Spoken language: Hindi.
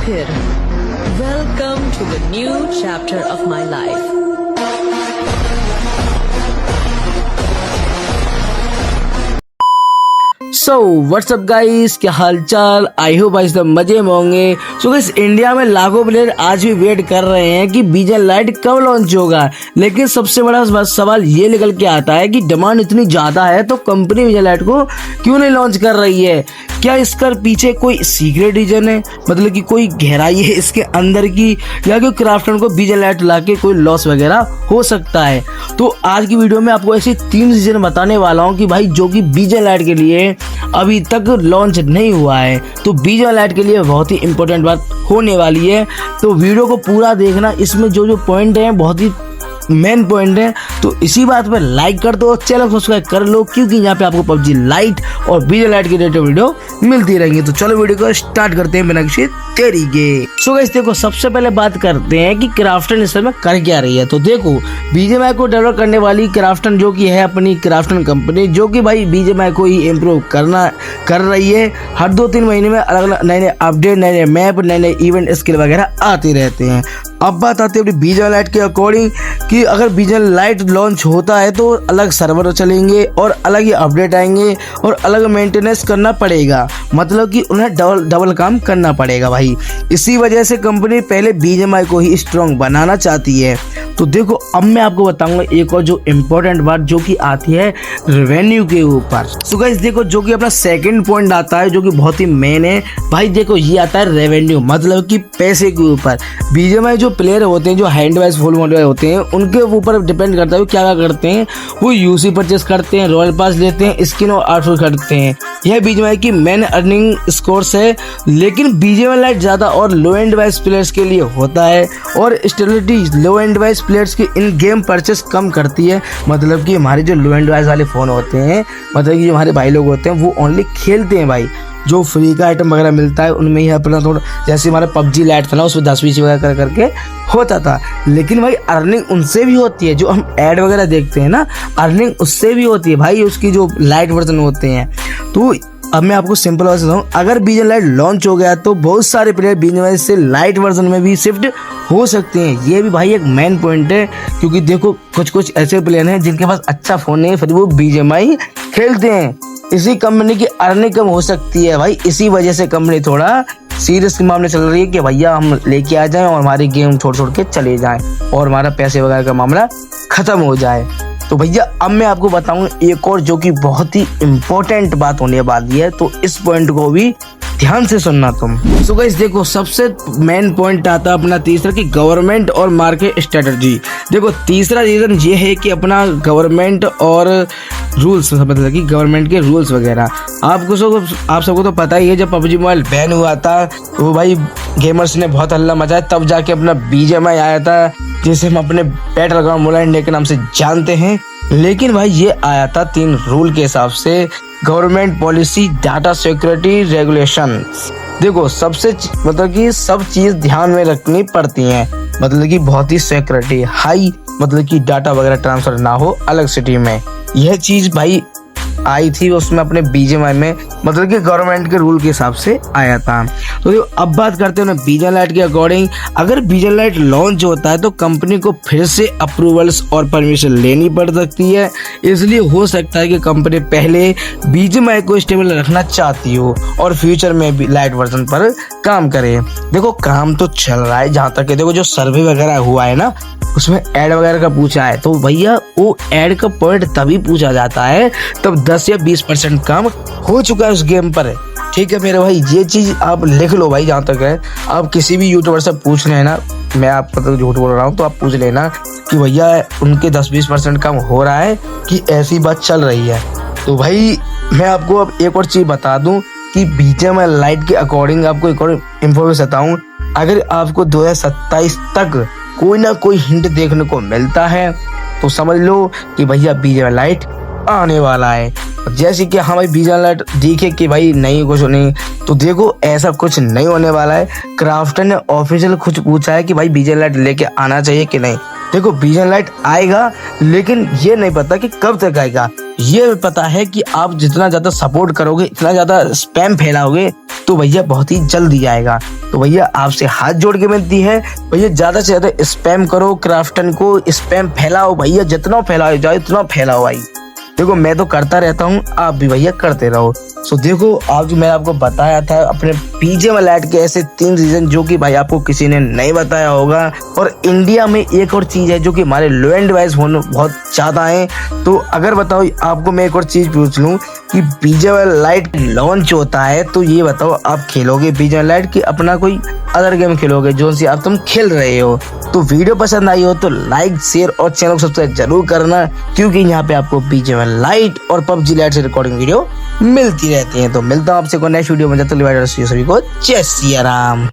फिर welcome to the new chapter of my life. So what's up guys, क्या हालचाल। आई होप भाई सब मजे में होंगे। सो गाइस, इंडिया में लाखों प्लेयर आज भी वेट कर रहे हैं कि बीजेएम लाइट कब लॉन्च होगा, लेकिन सबसे बड़ा सवाल ये निकल के आता है कि डिमांड इतनी ज्यादा है तो कंपनी बीजेएम लाइट को क्यों नहीं लॉन्च कर रही है। क्या इसका पीछे कोई सीक्रेट रीजन है, मतलब कि कोई गहराई है इसके अंदर की, या कि क्राफ्टन को बीजेएम लाइट लाके कोई लॉस वगैरह हो सकता है। तो आज की वीडियो में आपको ऐसे 3 रीजन बताने वाला हूँ कि भाई जो कि बीजेएम लाइट के लिए अभी तक लॉन्च नहीं हुआ है। तो बीजेएम लाइट के लिए बहुत ही इंपॉर्टेंट बात होने वाली है, तो वीडियो को पूरा देखना। इसमें जो पॉइंट हैं बहुत ही मेन पॉइंट है, तो इसी बात पे लाइक कर दो, चैनल सब्सक्राइब कर लो, क्योंकि यहाँ पे आपको पबजी लाइट और बीजेएम लाइट की रिलेटेड वीडियो मिलती रहेंगी। तो चलो वीडियो को स्टार्ट करते हैं बिना किसी देरी के। सो गाइस देखो, सबसे पहले बात करते हैं कि क्राफ्टन इस समय कर क्या रही है। तो देखो, बीजेएम को डेवलप करने वाली क्राफ्टन जो कि है अपनी क्राफ्टन कंपनी, जो कि भाई बीजेएम को ही इम्प्रूव कर रही है। हर 2-3 महीने में अलग अलग नए नए अपडेट, नए नए मैप, नए नए इवेंट स्किल वगैरह आते रहते हैं। अब बात आती है अपनी बीजेएम लाइट के अकॉर्डिंग कि अगर बीजेएम लाइट लॉन्च होता है तो अलग सर्वर चलेंगे और अलग ही अपडेट आएंगे और अलग मेंटेनेंस करना पड़ेगा, मतलब कि उन्हें डबल काम करना पड़ेगा भाई। इसी वजह से कंपनी पहले बीजेएम को ही स्ट्रॉन्ग बनाना चाहती है। तो देखो, अब मैं आपको बताऊंगा एक और जो इम्पोर्टेंट बात जो कि आती है रेवेन्यू के ऊपर। सो गाइस देखो, जो कि अपना सेकंड पॉइंट आता है जो कि बहुत ही मेन है भाई। देखो, ये आता है रेवेन्यू, मतलब कि पैसे के ऊपर। बीजेएम जो प्लेयर होते हैं, जो हैंड वाइज फुल मोड होते हैं, उनके ऊपर डिपेंड करता है वो क्या करते हैं। वो यूसी परचेस करते हैं, रॉयल पास लेते हैं, स्किन और आउटफिट खरीदते हैं। यह बीजेएम की मेन अर्निंग सोर्स है। लेकिन बीजेएम लाइट ज्यादा और लो एंड वाइज प्लेयर्स के लिए होता है, और stability low and wise players की इन गेम परचेस कम करती है। मतलब कि हमारे जो लो एंड वाइज वाले फोन होते हैं, मतलब कि जो हमारे भाई लोग होते हैं, वो ओनली खेलते हैं भाई। जो फ्री का आइटम वगैरह मिलता है उनमें ही अपना थोड़ा, जैसे हमारा पबजी लाइट था ना, उसमें 10-20 वगैरह करके होता था। लेकिन भाई अर्निंग उनसे भी होती है, जो हम ऐड वगैरह देखते हैं ना, अर्निंग उससे भी होती है भाई, उसकी जो लाइट वर्जन होते हैं। तो अब मैं आपको सिंपल बात बताऊं, अगर बीजेएम लाइट लॉन्च हो गया तो बहुत सारे प्लेयर बीजेएम से लाइट वर्जन में भी शिफ्ट हो सकते हैं। ये भी भाई एक मेन पॉइंट है, क्योंकि देखो कुछ ऐसे प्लेयर हैं जिनके पास अच्छा फोन है, फिर वो बीजेएम खेलते हैं। इसी कंपनी की अर्निंग कम हो सकती है भाई। इसी वजह से कंपनी थोड़ा सीरियस के मामले चल रही है कि भैया हम लेके आ जाएं और हमारी गेम छोड़ के चले जाएं और हमारा पैसे वगैरह का मामला खत्म हो जाए। तो भैया अब मैं आपको बताऊंगा एक और जो कि बहुत ही इम्पोर्टेंट बात होने वाली है, तो इस पॉइंट को भी ध्यान से सुनना तुम। सो गाइस देखो, सबसे मेन पॉइंट आता है अपना तीसरा कि गवर्नमेंट और मार्केट स्ट्रेटजी। देखो, तीसरा रीजन ये है कि अपना गवर्नमेंट और रूल्स, मतलब कि गवर्नमेंट के रूल्स वगैरह। आप सबको तो पता ही है, जब पबजी मोबाइल बैन हुआ था तो भाई गेमर्स ने बहुत हल्ला मचाया, तब जाके अपना बीजेएम आया था, जिसे हम अपने बैटलग्राउंड मोबाइल इंडिया के नाम से जानते हैं। लेकिन भाई ये आया था 3 रूल के हिसाब से, government policy, data security regulations. देखो, सबसे मतलब कि सब चीज ध्यान में रखनी पड़ती हैं, मतलब कि बहुत ही सिक्योरिटी हाई, मतलब कि डाटा वगैरह ट्रांसफर ना हो अलग सिटी में। यह चीज भाई आई थी उसमें अपने बीजेएम में, मतलब कि गवर्नमेंट के रूल के हिसाब से आया था। तो अब बात करते हैं बीजेएम लाइट के अकॉर्डिंग। अगर बीजेएम लाइट लॉन्च होता है तो कंपनी को फिर से अप्रूवल्स और परमिशन लेनी पड़ सकती है। इसलिए हो सकता है कि कंपनी पहले बीजेएम को स्टेबल रखना चाहती हो और फ्यूचर में भी लाइट वर्जन पर काम करे। देखो, काम तो चल रहा है जहाँ तक है। देखो, जो सर्वे वगैरह हुआ है ना, उसमें ऐड वगैरह का पूछा है, तो भैया वो ऐड का पॉइंट तभी पूछा जाता है तब 10 या 20% काम हो चुका है उस गेम पर। ठीक है मेरे भाई, ये चीज आप लिख लो भाई। जहाँ तक है, आप किसी भी यूट्यूबर से पूछ लेना, मैं आपको तो झूठ बोल रहा हूँ, तो आप पूछ लेना कि भैया उनके 10-20% काम हो रहा है कि ऐसी बात चल रही है। तो भाई मैं आपको अब एक और चीज बता दूं कि बीजेएम लाइट के अकॉर्डिंग आपको एक और इन्फॉर्मेशन बताऊं। अगर आपको 2027 तक कोई ना कोई हिंट देखने को मिलता है तो समझ लो कि भैया बीजेएम लाइट आने वाला है। जैसे कि हाँ भाई बीजेएम लाइट दिखे कि भाई नहीं कुछ नहीं, तो देखो ऐसा कुछ नहीं होने वाला है। क्राफ्टन ने ऑफिशियल कुछ पूछा है कि भाई बीजेएम लाइट लेके आना चाहिए कि नहीं। देखो, बीजेएम लाइट आएगा, लेकिन ये नहीं पता कि कब तक आएगा। ये पता है कि आप जितना ज्यादा सपोर्ट करोगे, इतना ज्यादा स्पैम फैलाओगे, तो भैया बहुत ही जल्दी आएगा। तो भैया आपसे हाथ जोड़ के मिलती है, भैया ज्यादा से ज्यादा स्पैम करो, क्राफ्टन को स्पैम फैलाओ भैया, जितना फैलाओ जाए उतना फैलाओ भाई। देखो मैं तो करता रहता हूँ, आप भी भैया करते रहो। सो देखो आज जो मैंने आपको बताया था अपने पीजे में लाइट के ऐसे 3 रीजन जो कि भाई आपको किसी ने नहीं बताया होगा। और इंडिया में एक और चीज है जो कि हमारे लो एंड डिवाइस फोन बहुत ज्यादा है। तो अगर बताओ आपको मैं एक और चीज पूछ लूं कि पीजे वाला लाइट लॉन्च होता है तो ये बताओ आप खेलोगे पीजे वाला लाइट कि अपना कोई अदर गेम खेलोगे जो सी आप तुम खेल रहे हो। तो वीडियो पसंद आई हो तो लाइक शेयर और चैनल को सब्सक्राइब जरूर करना, क्योंकि यहाँ पे आपको पीजे वाला लाइट और पबजी लाइट से रिकॉर्डिंग वीडियो मिलती रहती है। तो मिलता हूँ आपसे को नेक्स्ट वीडियो में, जब तक सभी को जय सिया राम।